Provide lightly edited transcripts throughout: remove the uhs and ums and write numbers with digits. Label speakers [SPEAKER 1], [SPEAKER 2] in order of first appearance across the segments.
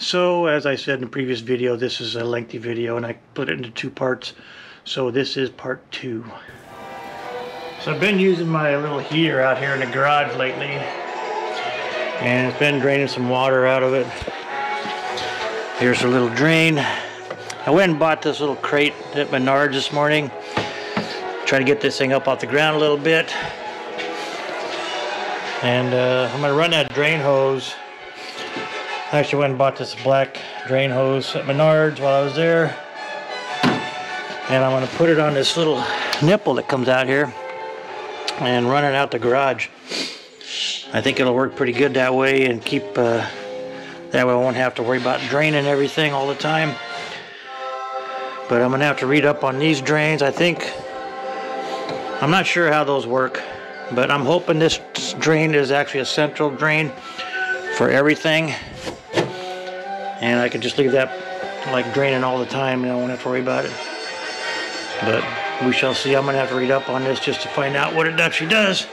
[SPEAKER 1] So as I said in the previous video, this is a lengthy video and I put it into two parts. So this is part 2. So I've been using my little heater out here in the garage lately, and it's been draining some water out of it. Here's a little drain. I went and bought this little crate at Menards this morning. Try to get this thing up off the ground a little bit. And I'm going to run that drain hose. I actually went and bought this black drain hose at Menards while I was there. And I'm going to put it on this little nipple that comes out here and run it out the garage. I think it'll work pretty good that way and keep, that way I won't have to worry about draining everything all the time. But I'm going to have to read up on these drains. I'm not sure how those work, but I'm hoping this drain is actually a central drain for everything. And I can just leave that like draining all the time and I won't have to worry about it. But we shall see. I'm going to have to read up on this just to find out what it actually does.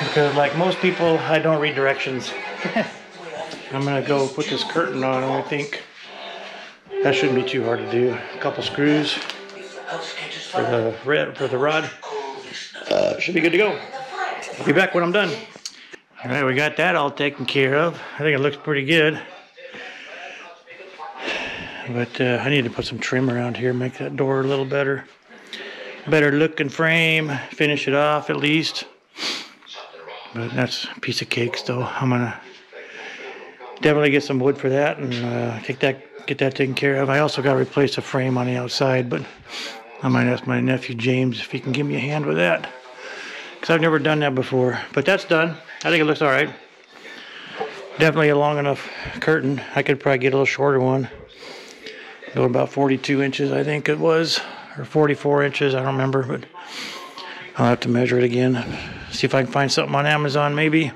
[SPEAKER 1] Because like most people, I don't read directions. I'm going to go put this curtain on and I think that shouldn't be too hard to do. A couple screws for the rod. Should be good to go. I'll be back when I'm done. Alright, we got that all taken care of. I think it looks pretty good. But I need to put some trim around here, make that door a little better. Better looking frame, finish it off at least. But that's a piece of cake still. I'm gonna definitely get some wood for that and get that taken care of. I also got to replace the frame on the outside, but I might ask my nephew James if he can give me a hand with that. Because I've never done that before. But that's done. I think it looks alright. Definitely a long enough curtain. I could probably get a little shorter one. Go about 42 inches, I think it was, or 44 inches, I don't remember, but I'll have to measure it again. See if I can find something on Amazon, maybe.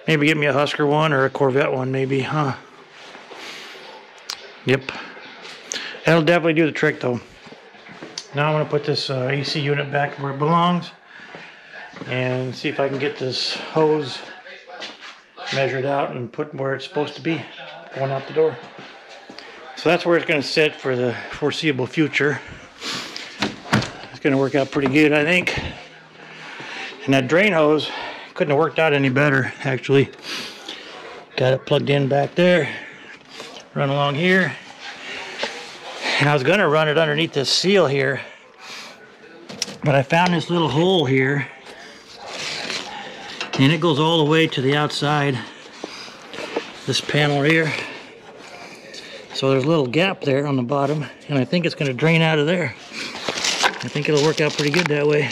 [SPEAKER 1] Maybe get me a Husker one or a Corvette one, maybe, huh? Yep. That'll definitely do the trick, though. Now I'm going to put this AC unit back where it belongs and see if I can get this hose measured out and put where it's supposed to be, going out the door. So that's where it's going to sit for the foreseeable future. It's going to work out pretty good, I think. And that drain hose couldn't have worked out any better, actually. Got it plugged in back there. Run along here. And I was going to run it underneath this seal here. But I found this little hole here. And it goes all the way to the outside. This panel here. So there's a little gap there on the bottom, and I think it's going to drain out of there. I think it'll work out pretty good that way.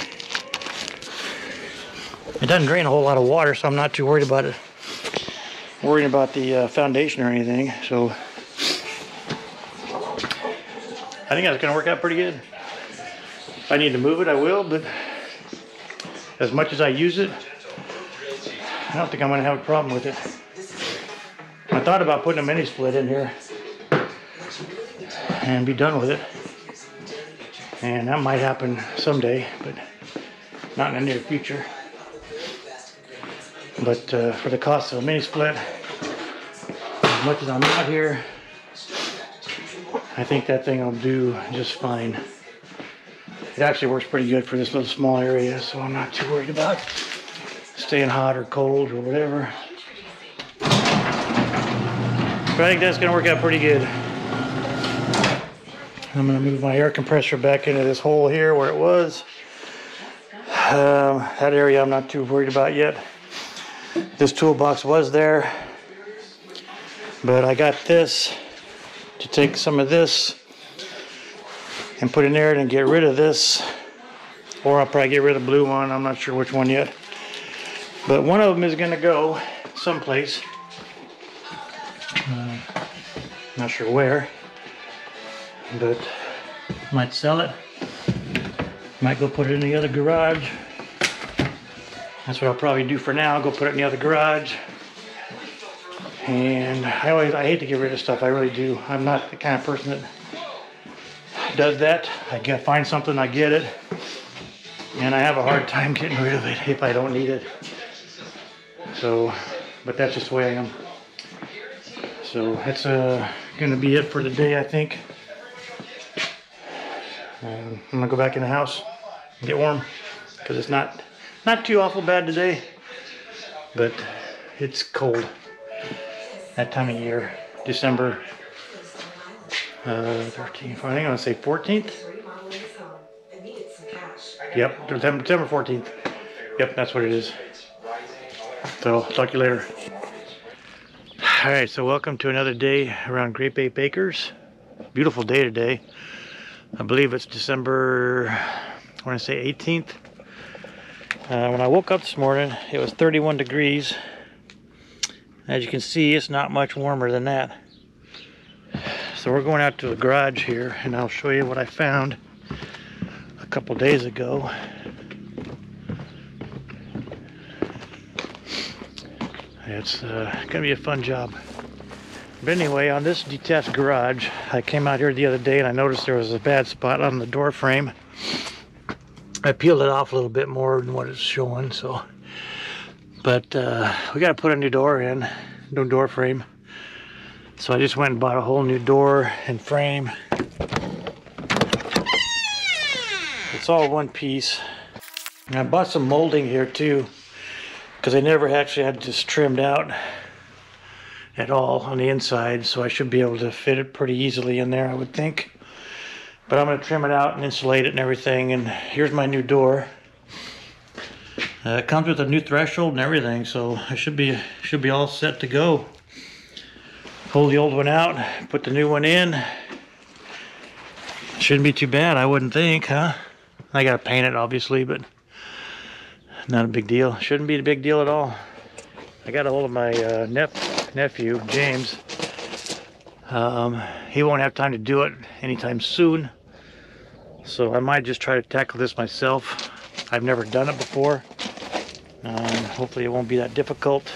[SPEAKER 1] It doesn't drain a whole lot of water, so I'm not too worried about it. Worrying about the foundation or anything, so I think that's going to work out pretty good. If I need to move it, I will, but as much as I use it, I don't think I'm going to have a problem with it. I thought about putting a mini split in here and be done with it, and that might happen someday, but not in the near future. But for the cost of a mini split, as much as I'm out here, I think that thing will do just fine. It actually works pretty good for this little small area, so I'm not too worried about staying hot or cold or whatever. But I think that's going to work out pretty good. I'm going to move my air compressor back into this hole here where it was. That area I'm not too worried about yet. This toolbox was there, but I got this to take some of this and put in there and get rid of this, or I'll probably get rid of the blue one. I'm not sure which one yet, but one of them is going to go someplace. Not sure where, but might sell it. Might go put it in the other garage. That's what I'll probably do for now. Go put it in the other garage. And I hate to get rid of stuff. I really do. I'm not the kind of person that does that. I find something, I get it, and I have a hard time getting rid of it if I don't need it. So, but that's just the way I am. So that's gonna be it for the day, I think. I'm gonna go back in the house and get warm because it's not too awful bad today, but it's cold that time of year. December 13th, I think I'm gonna say 14th. Yep, December 14th. Yep, that's what it is. So, talk to you later. Alright, so welcome to another day around Grape Ape Acres. Beautiful day today. I believe it's December, I want to say 18th. When I woke up this morning, it was 31 degrees. As you can see, it's not much warmer than that. So we're going out to the garage here, and I'll show you what I found a couple days ago. It's gonna be a fun job. But anyway, on this detached garage, I came out here the other day and I noticed there was a bad spot on the door frame. I peeled it off a little bit more than what it's showing, so. But we gotta put a new door in, new door frame. So I just went and bought a whole new door and frame. It's all one piece. And I bought some molding here too, because I never actually had this trimmed out at all on the inside, so I should be able to fit it pretty easily in there, I would think. But I'm going to trim it out and insulate it and everything, and here's my new door. It comes with a new threshold and everything, so I should be all set to go. Pull the old one out, put the new one in. Shouldn't be too bad, I wouldn't think, huh? I got to paint it, obviously, but not a big deal. Shouldn't be a big deal at all. I got a hold of my nephew, James. He won't have time to do it anytime soon. So I might just try to tackle this myself. I've never done it before. Hopefully it won't be that difficult.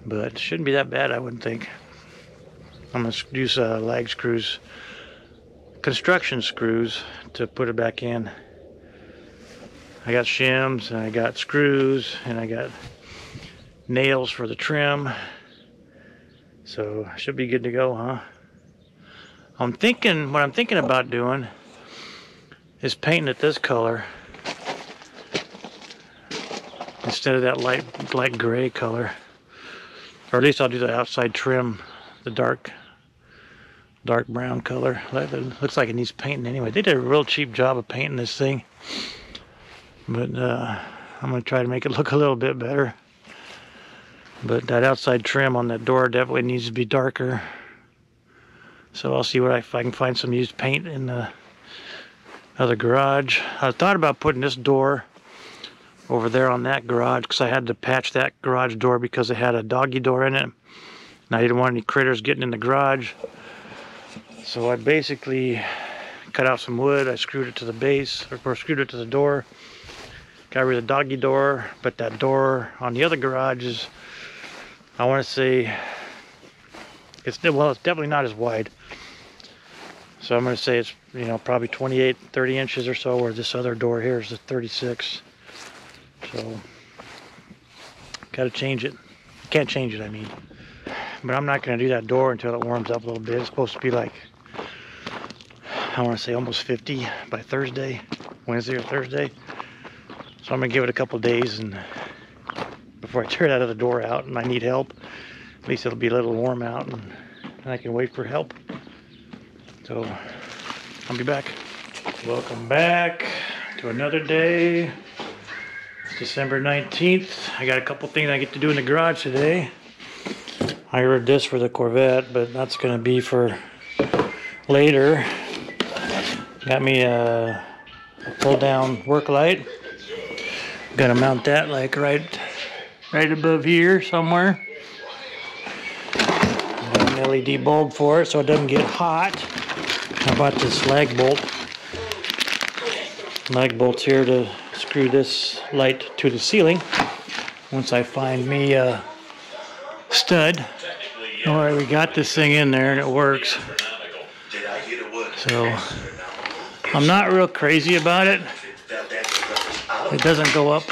[SPEAKER 1] But it shouldn't be that bad, I wouldn't think. I'm going to use lag screws, construction screws, to put it back in. I got shims, and I got screws, and I got nails for the trim. So I should be good to go, huh? What I'm thinking about doing is painting it this color instead of that light gray color. Or at least I'll do the outside trim, the dark brown color. Looks like it needs painting anyway. They did a real cheap job of painting this thing. But I'm going to try to make it look a little bit better. But that outside trim on that door definitely needs to be darker. So I'll see if I can find some used paint in the other garage. I thought about putting this door over there on that garage because I had to patch that garage door because it had a doggy door in it. And I didn't want any critters getting in the garage. So I basically cut out some wood. I screwed it to the base, or screwed it to the door. Got rid of the doggy door, but that door on the other garage is, I want to say, it's definitely not as wide. So I'm going to say it's, probably 28, 30 inches or so, where this other door here is a 36. So, got to change it. Can't change it, I mean. But I'm not going to do that door until it warms up a little bit. It's supposed to be like, I want to say almost 50 by Thursday, Wednesday or Thursday. So I'm gonna give it a couple days, and before I tear that other door out, and I need help, at least it'll be a little warm out, and I can wait for help. So I'll be back. Welcome back to another day. It's December 19th. I got a couple things I get to do in the garage today. I ordered this for the Corvette, but that's gonna be for later. Got me a pull down work light. Gonna mount that like right above here somewhere. Got an LED bulb for it so it doesn't get hot. I bought this lag bolts here to screw this light to the ceiling. Once I find me a stud. Alright, we got this thing in there and it works. So I'm not real crazy about it. It doesn't go up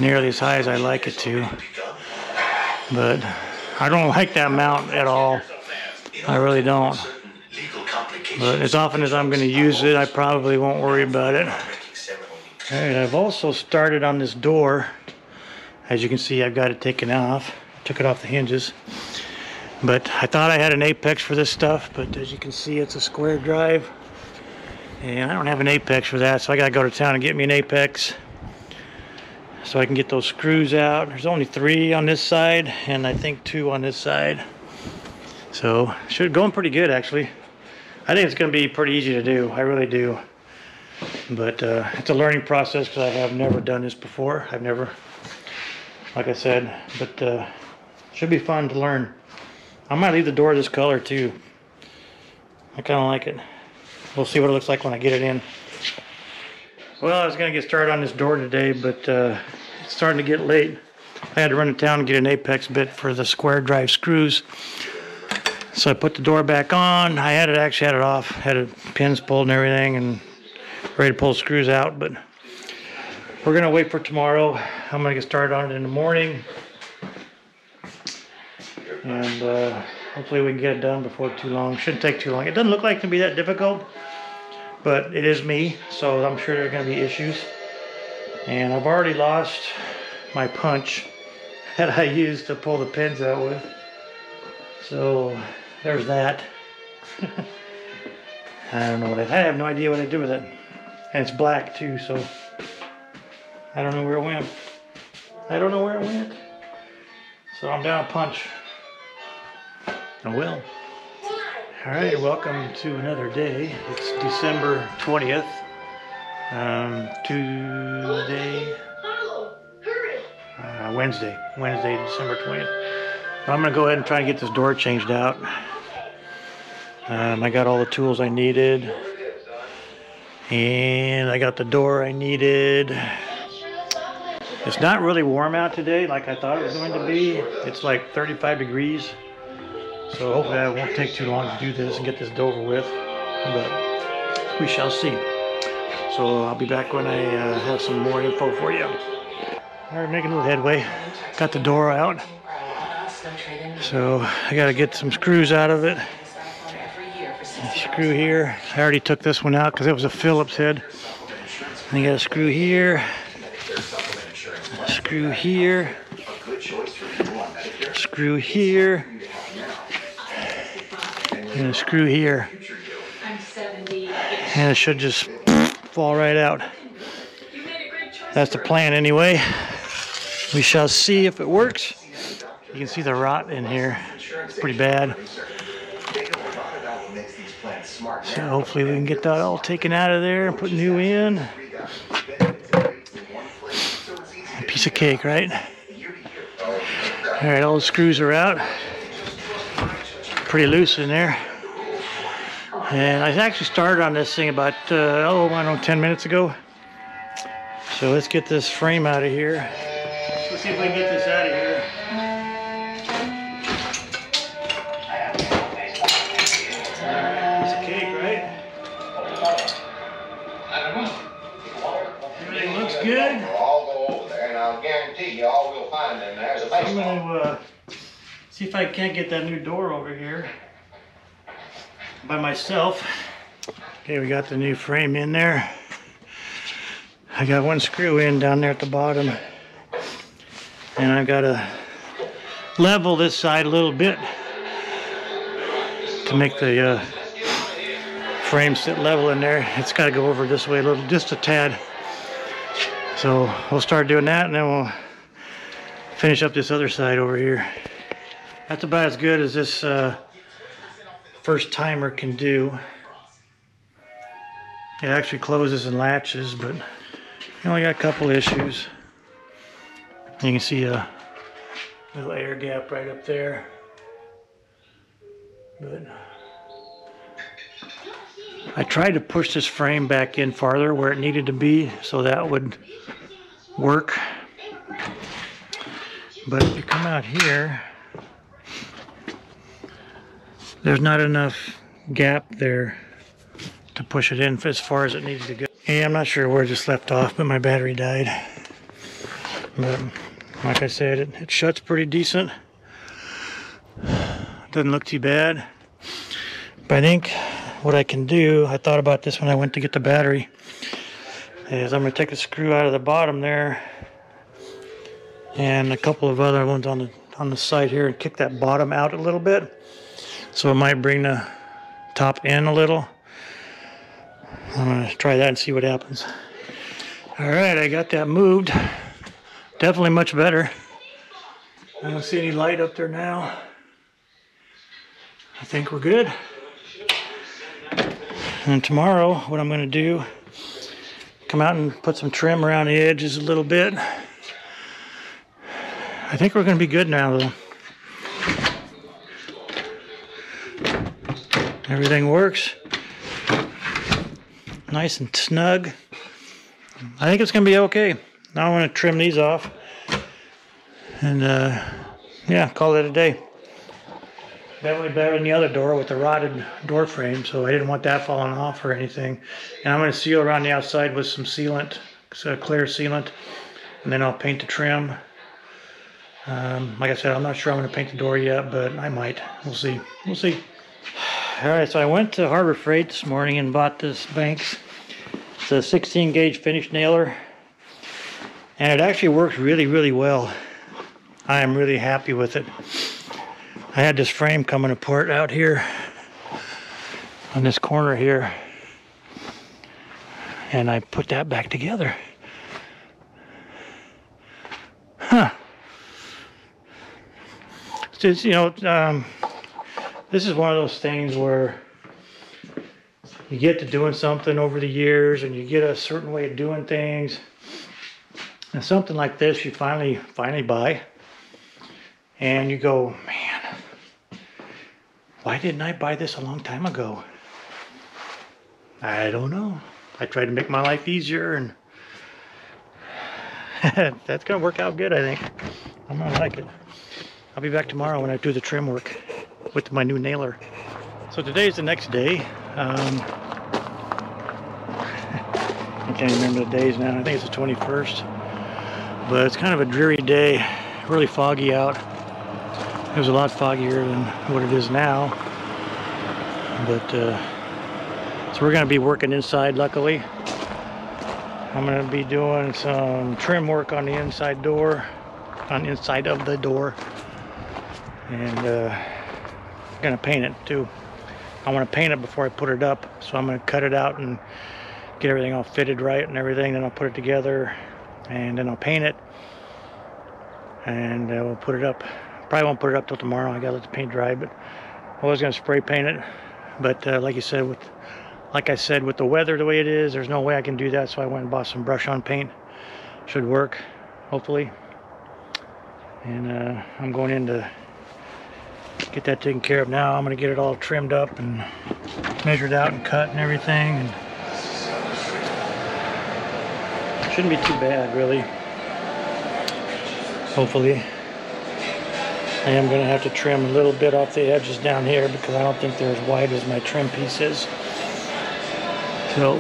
[SPEAKER 1] nearly as high as I like it to. But I don't like that mount at all. I really don't. But as often as I'm going to use it, I probably won't worry about it. Alright, I've also started on this door. As you can see, I've got it taken off. Took it off the hinges. But I thought I had an apex for this stuff, but as you can see, it's a square drive. And I don't have an apex for that, so I got to go to town and get me an apex so I can get those screws out. There's only 3 on this side, and I think 2 on this side. So, going pretty good, actually. I think it's going to be pretty easy to do. I really do. But it's a learning process because I have never done this before. I've never, like I said, but should be fun to learn. I might leave the door this color too. I kind of like it. We'll see what it looks like when I get it in. Well, I was going to get started on this door today, but it's starting to get late. I had to run to town and get an apex bit for the square drive screws. So I put the door back on. I had it off. Had the pins pulled and everything and ready to pull the screws out, but we're going to wait for tomorrow. I'm going to get started on it in the morning. And hopefully we can get it done before too long. Shouldn't take too long. It doesn't look like it can be that difficult, but it is me, so I'm sure there are going to be issues. And I've already lost my punch that I used to pull the pins out with. So there's that. I don't know what I have no idea what I do with it. And it's black too, so I don't know where it went. I don't know where it went. So I'm down a punch. Oh well. Alright, welcome to another day. It's December 20th. Tuesday. Wednesday, December 20th. I'm going to go ahead and try and get this door changed out. I got all the tools I needed. And I got the door I needed. It's not really warm out today like I thought it was going to be. It's like 35 degrees. So hopefully it won't take too long to do this and get this over with. But we shall see. So I'll be back when I have some more info for you. Alright, making a little headway. Got the door out. So I got to get some screws out of it. Screw here. I already took this one out because it was a Phillips head. And you got a screw here. Screw here. Screw here. And a screw here. And it should just fall right out. That's the plan anyway. We shall see if it works. You can see the rot in here. It's pretty bad. So hopefully we can get that all taken out of there and put new in. A piece of cake, right? Alright, all the screws are out. Pretty loose in there. And I actually started on this thing about, I don't know, 10 minutes ago. So let's get this frame out of here. Let's see if we can get this out of here. Piece of cake, right? Everything looks good.
[SPEAKER 2] I'll go over there and I'll guarantee you all we'll find in there is a basement.
[SPEAKER 1] I'm going to see if I can't get that new door over here by myself. Okay, we got the new frame in there. I got one screw in down there at the bottom. And I've got to level this side a little bit to make the frame sit level in there. It's got to go over this way a little, just a tad. So we'll start doing that and then we'll finish up this other side over here. That's about as good as this first timer can do. It actually closes and latches, but you only got a couple issues. You can see a little air gap right up there. But I tried to push this frame back in farther where it needed to be so that would work. But if you come out here, there's not enough gap there to push it in as far as it needs to go. Yeah, I'm not sure where it just left off, but my battery died. But like I said, it shuts pretty decent. Doesn't look too bad. But I think what I can do, I thought about this when I went to get the battery, is I'm going to take the screw out of the bottom there and a couple of other ones on the side here and kick that bottom out a little bit. So it might bring the top in a little. I'm going to try that and see what happens. Alright, I got that moved. Definitely much better. I don't see any light up there now. I think we're good. And tomorrow, what I'm going to do, come out and put some trim around the edges a little bit. I think we're going to be good now, though. Everything works. Nice and snug. I think it's going to be okay. Now I'm going to trim these off. And, yeah, call it a day. Definitely better than the other door with the rotted door frame, so I didn't want that falling off or anything. And I'm going to seal around the outside with some sealant, clear sealant, and then I'll paint the trim. Like I said, I'm not sure I'm going to paint the door yet, but I might. We'll see. We'll see. All right, so I went to Harbor Freight this morning and bought this Banks. It's a 16 gauge finish nailer, and it actually works really, really well. I am really happy with it. I had this frame coming apart out here on this corner here, and I put that back together. Huh. It's just, you know, this is one of those things where you get to doing something over the years and you get a certain way of doing things, and something like this you finally buy, and you go, man, why didn't I buy this a long time ago? I don't know. I tried to make my life easier, and that's gonna work out good, I think. I'm gonna like it. I'll be back tomorrow when I do the trim work with my new nailer. So today's the next day. I can't remember the days now. I think it's the 21st. But it's kind of a dreary day. Really foggy out. It was a lot foggier than what it is now. But so we're going to be working inside, luckily. I'm going to be doing some trim work on the inside door, inside of the door, and going to paint it too. I want to paint it before I put it up, so I'm going to cut it out and get everything all fitted right and everything. Then I'll put it together, and then I'll paint it, and we'll put it up. Probably won't put it up till tomorrow. I gotta let the paint dry, but I was gonna spray paint it. But like I said, with the weather the way it is, there's no way I can do that. So I went and bought some brush-on paint. Should work, hopefully. And I'm going in to get that taken care of now. I'm gonna get it all trimmed up and measured out and cut and everything. And it shouldn't be too bad, really. Hopefully. I am going to have to trim a little bit off the edges down here because I don't think they're as wide as my trim piece is. So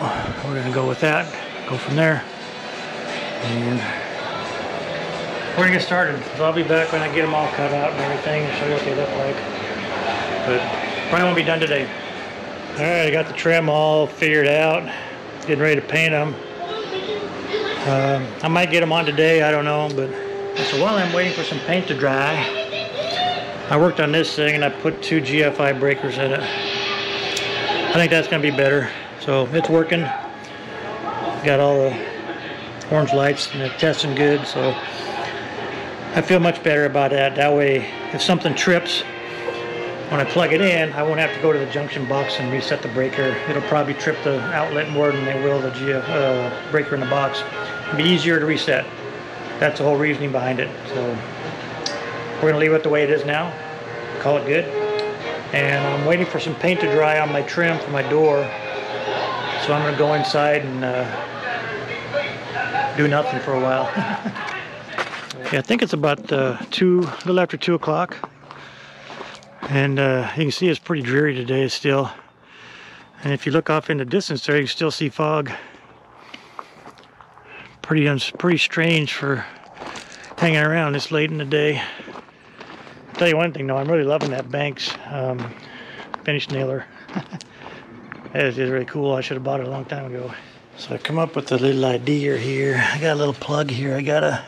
[SPEAKER 1] we're going to go with that, go from there, and we're going to get started. So I'll be back when I get them all cut out and everything and show you what they look like. But probably won't be done today. Alright, I got the trim all figured out. Getting ready to paint them. I might get them on today, I don't know. But so while I'm waiting for some paint to dry, I worked on this thing and I put 2 GFI breakers in it. I think that's going to be better. So it's working. Got all the orange lights and it's testing good. So I feel much better about that. That way, if something trips, when I plug it in, I won't have to go to the junction box and reset the breaker. It'll probably trip the outlet more than they will the breaker in the box. It'll be easier to reset. That's the whole reasoning behind it. So we're going to leave it the way it is now, call it good. And I'm waiting for some paint to dry on my trim for my door. So I'm going to go inside and do nothing for a while. Yeah, I think it's about a little after 2 o'clock. And you can see it's pretty dreary today still. And if you look off in the distance there, you can still see fog. Pretty strange for hanging around this late in the day. I'll tell you one thing though, I'm really loving that Banks finish nailer. That is really cool. I should have bought it a long time ago. So I come up with a little idea here. I got a little plug here. I got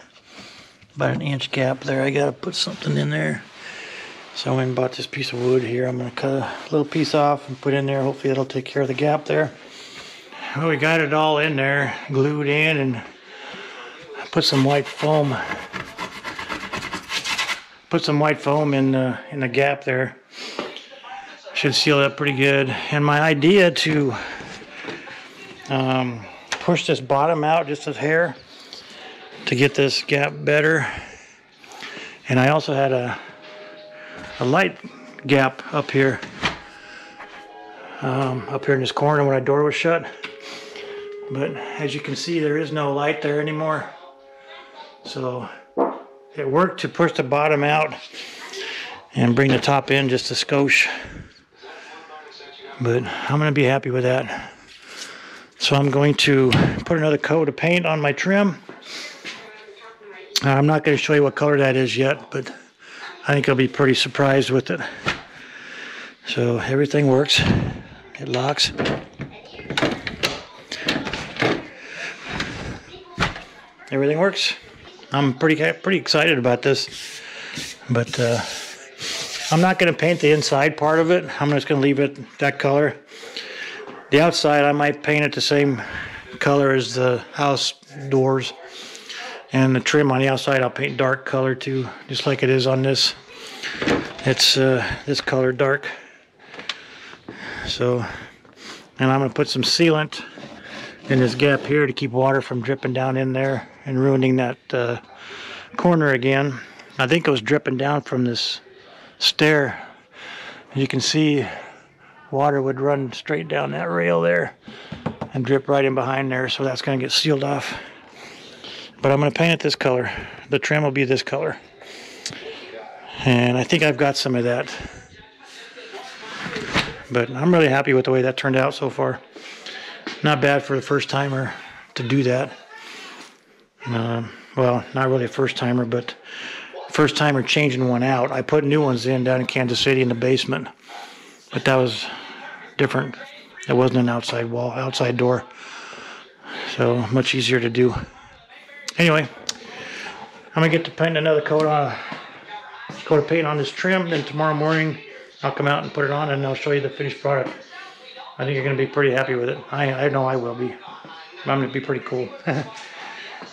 [SPEAKER 1] about an inch gap there. I gotta put something in there. So I went and bought this piece of wood here. I'm gonna cut a little piece off and put in there. Hopefully it'll take care of the gap there. Well, we got it all in there, glued in, and put some white foam. Put some white foam in the gap there. Should seal it up pretty good. And my idea to push this bottom out just a hair to get this gap better. And I also had a light gap up here in this corner when my door was shut. But as you can see, there is no light there anymore. So it worked to push the bottom out and bring the top in just a skosh. But I'm going to be happy with that. So I'm going to put another coat of paint on my trim. I'm not going to show you what color that is yet, but I think I'll be pretty surprised with it. So everything works. It locks. Everything works. I'm pretty excited about this, but I'm not going to paint the inside part of it. I'm just going to leave it that color. The outside, I might paint it the same color as the house doors, and the trim on the outside I'll paint dark color too, just like it is on this. It's this color dark. So, and I'm going to put some sealant in this gap here to keep water from dripping down in there and ruining that corner again. I think it was dripping down from this stair. You can see water would run straight down that rail there and drip right in behind there, so that's going to get sealed off. But I'm going to paint it this color. The trim will be this color. And I think I've got some of that. But I'm really happy with the way that turned out so far. Not bad for the first timer to do that. Well, not really a first timer, but first timer changing one out. I put new ones in down in Kansas City in the basement, but that was different. It wasn't an outside wall, outside door, so much easier to do. Anyway, I'm gonna get to paint another coat of paint on this trim. Then tomorrow morning I'll come out and put it on, and I'll show you the finished product. I think you're gonna be pretty happy with it. I know I will be. I'm gonna be pretty cool.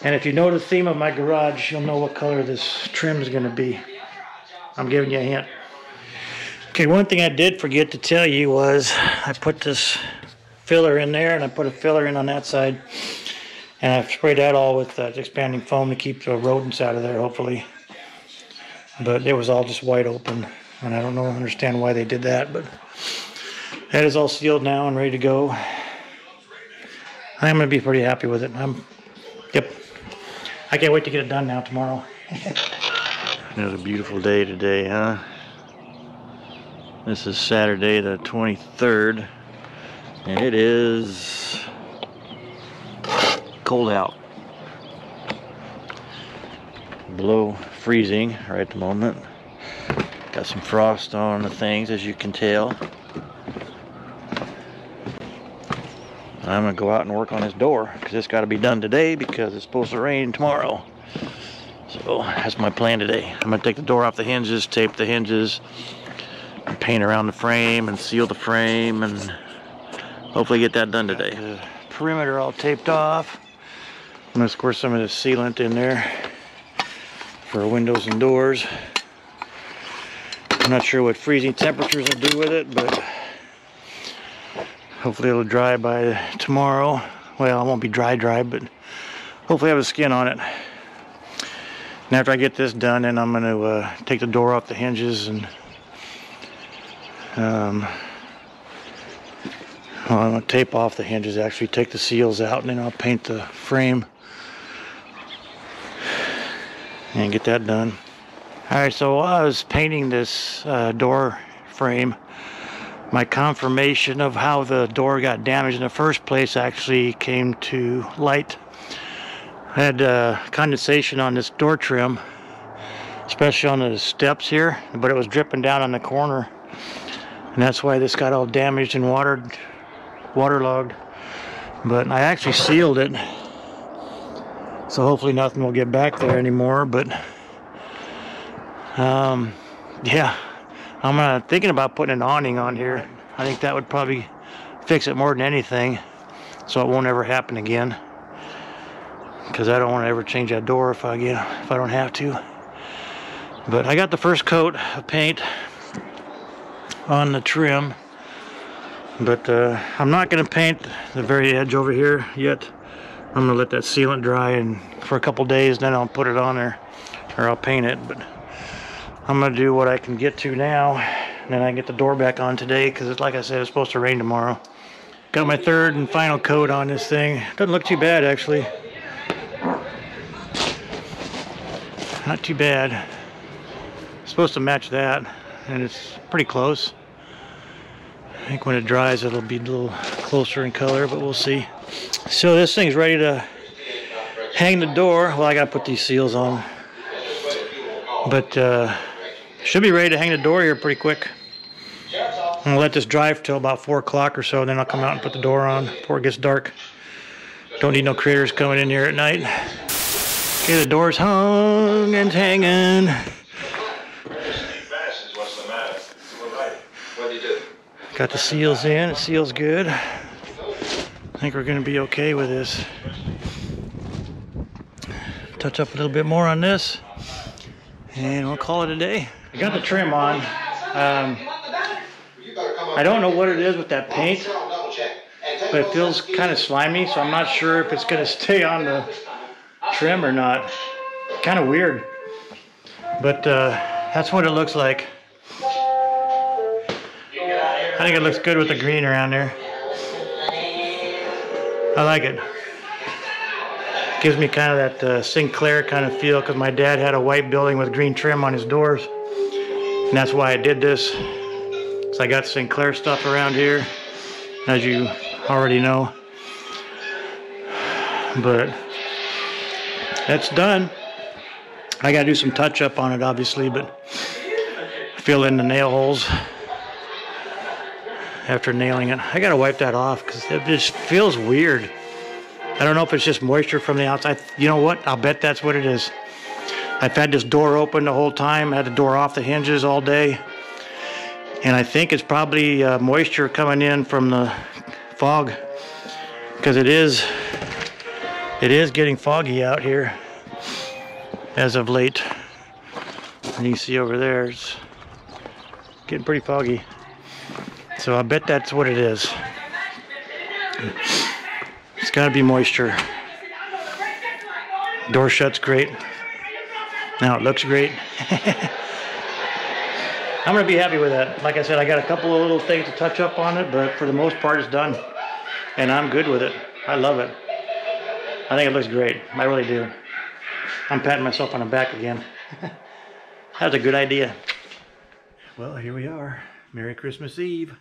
[SPEAKER 1] And if you know the theme of my garage, you'll know what color this trim is going to be. I'm giving you a hint. Okay, one thing I did forget to tell you was I put this filler in there, and I put a filler in on that side. And I've sprayed that all with expanding foam to keep the rodents out of there, hopefully. But it was all just wide open, and I don't understand why they did that. But that is all sealed now and ready to go. I'm going to be pretty happy with it. Yep. I can't wait to get it done now tomorrow. It's a beautiful day today, huh? This is Saturday the 23rd, and it is cold out. Below freezing right at the moment. Got some frost on the things, as you can tell. I'm gonna go out and work on this door because it's got to be done today because it's supposed to rain tomorrow. So that's my plan today. I'm gonna take the door off the hinges, tape the hinges, and paint around the frame and seal the frame, and hopefully get that done today. The perimeter all taped off. I'm gonna squirt some of this sealant in there for windows and doors. I'm not sure what freezing temperatures will do with it, but hopefully it'll dry by tomorrow. Well, it won't be dry, but hopefully have a skin on it. And after I get this done, then I'm going to take the door off the hinges and well, I'm going to tape off the hinges, actually take the seals out, and then I'll paint the frame and get that done. Alright, so while I was painting this door frame, my confirmation of how the door got damaged in the first place actually came to light. I had condensation on this door trim, especially on the steps here, but it was dripping down on the corner, and that's why this got all damaged and waterlogged. But I actually sealed it, so hopefully nothing will get back there anymore. But yeah, I'm thinking about putting an awning on here. I think that would probably fix it more than anything, so it won't ever happen again. Because I don't want to ever change that door if I don't have to. But I got the first coat of paint on the trim, but I'm not going to paint the very edge over here yet. I'm going to let that sealant dry and for a couple days, then I'll put it on there, or I'll paint it. But I'm going to do what I can get to now, and then I can get the door back on today, because like I said, it's supposed to rain tomorrow. Got my third and final coat on this thing. Doesn't look too bad, actually. Not too bad. It's supposed to match that, and it's pretty close. I think when it dries it'll be a little closer in color, but we'll see. So this thing's ready to hang the door. Well, I gotta put these seals on, but should be ready to hang the door here pretty quick. I'm gonna let this dry till about 4 o'clock or so, then I'll come out and put the door on before it gets dark. Don't need no critters coming in here at night. Okay, the door's hung and hanging. Got the seals in, it seals good. I think we're gonna be okay with this. Touch up a little bit more on this, and we'll call it a day. I got the trim on. I don't know what it is with that paint, but it feels kind of slimy, so I'm not sure if it's gonna stay on the trim or not. Kind of weird, but that's what it looks like. I think it looks good with the green around there. I like it. Gives me kind of that Sinclair kind of feel, because my dad had a white building with green trim on his doors, and that's why I did this. So I got Sinclair stuff around here, as you already know. But that's done. I gotta do some touch up on it, obviously, but fill in the nail holes after nailing it. I gotta wipe that off because it just feels weird. I don't know if it's just moisture from the outside. You know what? I'll bet that's what it is. I've had this door open the whole time. I had the door off the hinges all day, and I think it's probably moisture coming in from the fog, because it is getting foggy out here as of late. And you see over there, it's getting pretty foggy. So I bet that's what it is. It's got to be moisture. Door shuts great. Now it looks great. I'm going to be happy with that. Like I said, I got a couple of little things to touch up on it, but for the most part it's done. And I'm good with it. I love it. I think it looks great. I really do. I'm patting myself on the back again. That was a good idea. Well, here we are. Merry Christmas Eve.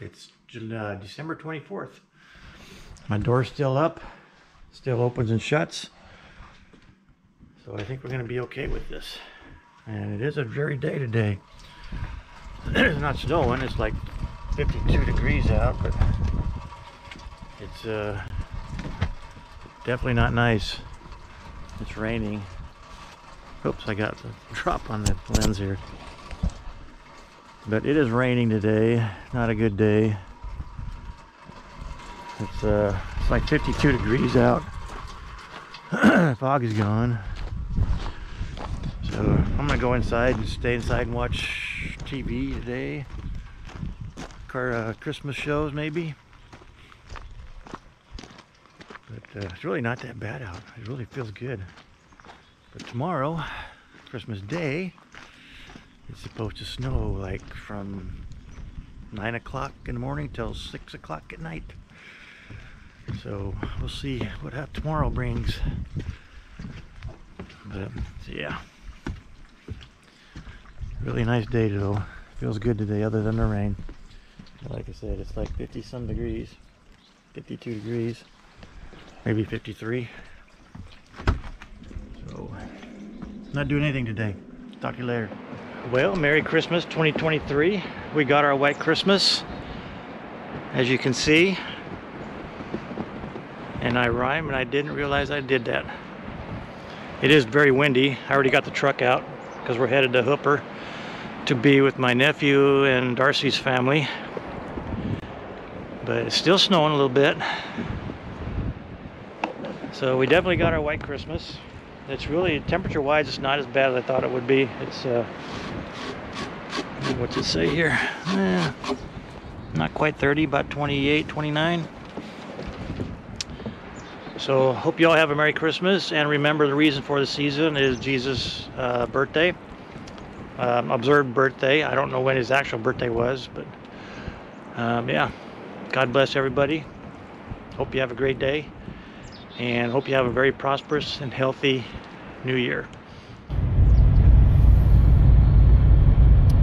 [SPEAKER 1] It's December 24th. My door's still up. Still opens and shuts. So I think we're going to be okay with this. And it is a dreary day today. It's not snowing. It's like 52 degrees out, but it's definitely not nice. It's raining. Oops, I got the drop on the lens here. But it is raining today. Not a good day. It's like 52 degrees out. Fog is gone. So I'm gonna go inside and stay inside and watch TV today. Christmas shows maybe. But it's really not that bad out. It really feels good. But tomorrow, Christmas Day, it's supposed to snow like from 9 o'clock in the morning till 6 o'clock at night. So we'll see what tomorrow brings. But yeah, really nice day though. Feels good today other than the rain. Like I said, it's like 50 some degrees, 52 degrees, maybe 53. So, not doing anything today. Talk to you later. Well, Merry Christmas 2023. We got our white Christmas, as you can see. And I rhyme, and I didn't realize I did that. It is very windy. I already got the truck out because we're headed to Hooper to be with my nephew and Darcy's family. But it's still snowing a little bit. So we definitely got our white Christmas. It's really, temperature-wise, it's not as bad as I thought it would be. It's, what's it say here? Not quite 30, about 28, 29. So hope you all have a Merry Christmas, and remember the reason for the season is Jesus' birthday, observed birthday. I don't know when his actual birthday was, but yeah, God bless everybody. Hope you have a great day, and hope you have a very prosperous and healthy new year.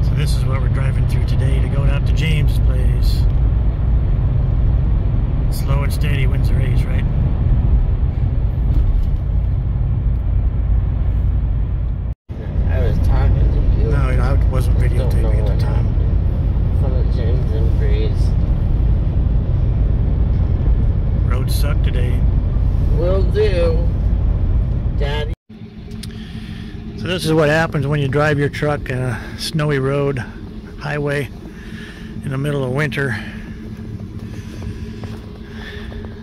[SPEAKER 1] So this is what we're driving through today to go out to James' place. Slow and steady wins the race, right? No, I wasn't videotaping at the time.
[SPEAKER 3] From the James and Breeze.
[SPEAKER 1] Roads suck today.
[SPEAKER 3] Will do, Daddy.
[SPEAKER 1] So this is what happens when you drive your truck in a snowy road, highway, in the middle of winter.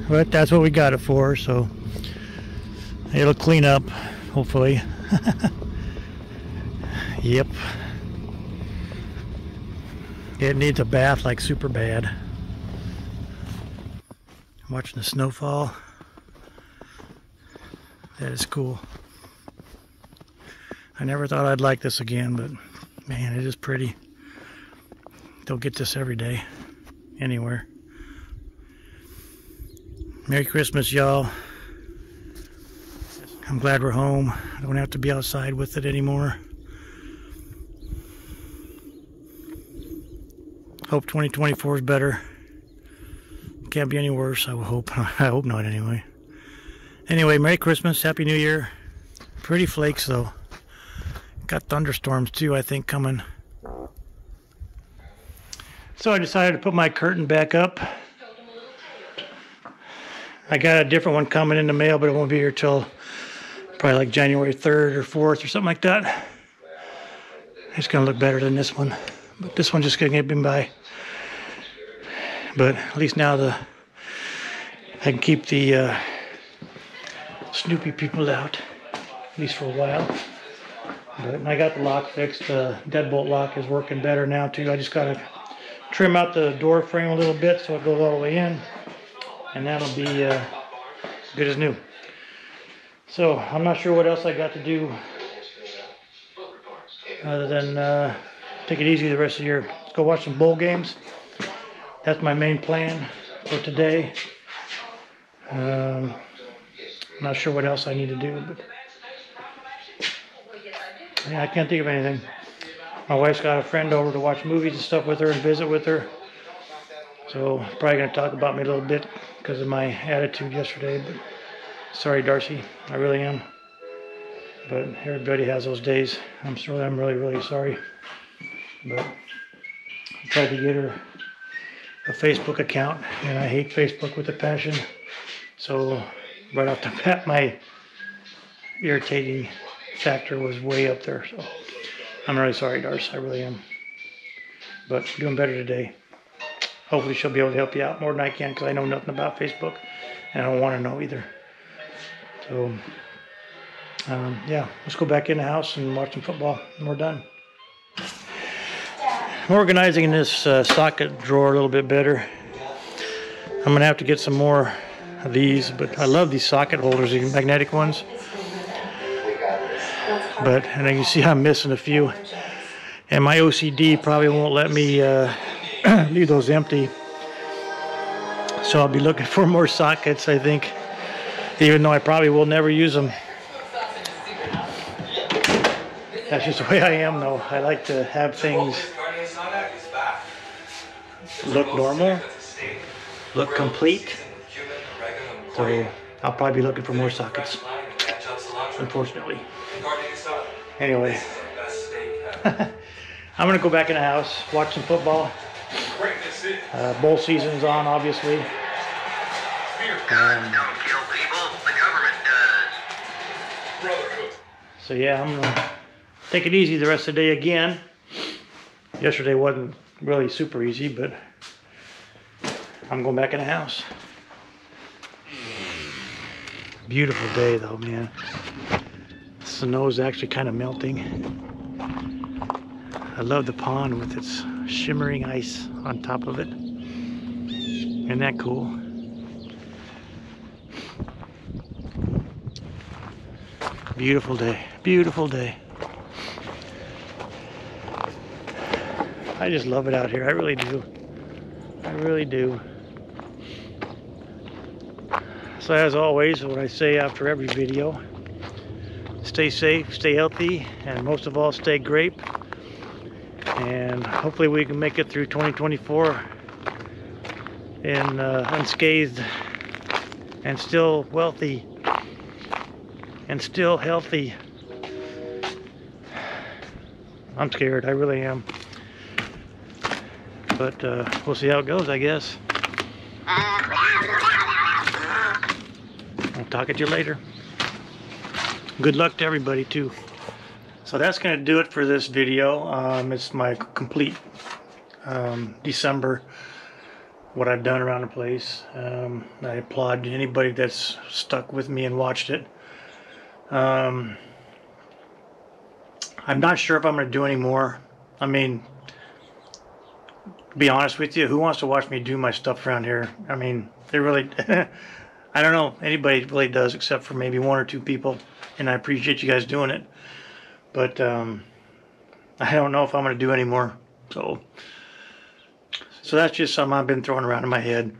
[SPEAKER 1] But that's what we got it for, so it'll clean up, hopefully. Yep. It needs a bath like super bad. I'm watching the snowfall. That is cool. I never thought I'd like this again, but man, it is pretty. Don't get this every day, anywhere. Merry Christmas, y'all. I'm glad we're home. I don't have to be outside with it anymore. Hope 2024 is better. Can't be any worse, I would hope. I hope not anyway. Anyway, Merry Christmas, Happy New Year. Pretty flakes though. Got thunderstorms too, I think, coming. So I decided to put my curtain back up. I got a different one coming in the mail, but it won't be here till probably like January 3rd or 4th or something like that. It's gonna look better than this one. But this one's just gonna get me by. But at least now I can keep the Snoopy people out, at least for a while. But I got the lock fixed. The deadbolt lock is working better now too. I just gotta trim out the door frame a little bit so it goes all the way in, and that'll be good as new. So I'm not sure what else I got to do other than take it easy the rest of the year. Let's go watch some bowl games. That's my main plan for today. I'm not sure what else I need to do, but yeah, I can't think of anything. My wife's got a friend over to watch movies and stuff with her and visit with her. So probably gonna talk about me a little bit because of my attitude yesterday. But sorry, Darcy, I really am. But everybody has those days. I'm really sorry. But I tried to get her a Facebook account, and I hate Facebook with a passion. So right off the bat, my irritating factor was way up there. So I'm really sorry, Darcy. I really am. But doing better today. Hopefully she'll be able to help you out more than I can, because I know nothing about Facebook, and I don't want to know either. So yeah, let's go back in the house and watch some football, and we're done. I'm organizing this socket drawer a little bit better. I'm gonna have to get some more of these, but I love these socket holders, these magnetic ones. But, and you see I'm missing a few, and my OCD probably won't let me leave those empty. So I'll be looking for more sockets, I think, even though I probably will never use them. That's just the way I am, though. I like to have things look normal, look complete. So I'll probably be looking for more sockets. unfortunately. Anyway, I'm gonna go back in the house, watch some football. Bowl season's on, obviously.
[SPEAKER 4] Guns don't kill people, the government does.
[SPEAKER 1] So yeah, I'm gonna take it easy the rest of the day again. Yesterday wasn't really super easy, but I'm going back in the house. Beautiful day though, man. Snow's actually kind of melting. I love the pond with its shimmering ice on top of it. Isn't that cool? Beautiful day, beautiful day. I just love it out here, I really do. I really do. So as always, what I say after every video, stay safe, stay healthy, and most of all, stay grape. And hopefully we can make it through 2024 in unscathed and still wealthy and still healthy. I'm scared, I really am. But we'll see how it goes, I guess. I'll talk to you later. Good luck to everybody too. So that's going to do it for this video. It's my complete December, what I've done around the place. I applaud anybody that's stuck with me and watched it. I'm not sure if I'm going to do any more. I mean, to be honest with you, who wants to watch me do my stuff around here? I mean, they really... I don't know anybody really does, except for maybe one or two people, and I appreciate you guys doing it. But I don't know if I'm going to do any more. So that's just something I've been throwing around in my head.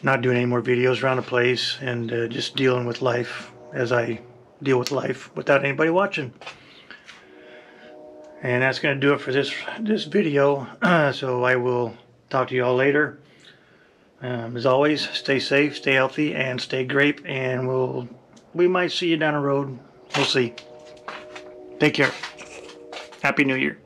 [SPEAKER 1] Not doing any more videos around the place, and just dealing with life as I deal with life without anybody watching. And that's going to do it for this video. So I will talk to you all later. As always, stay safe, stay healthy, and stay grape. And we might see you down the road. We'll see. Take care. Happy New Year.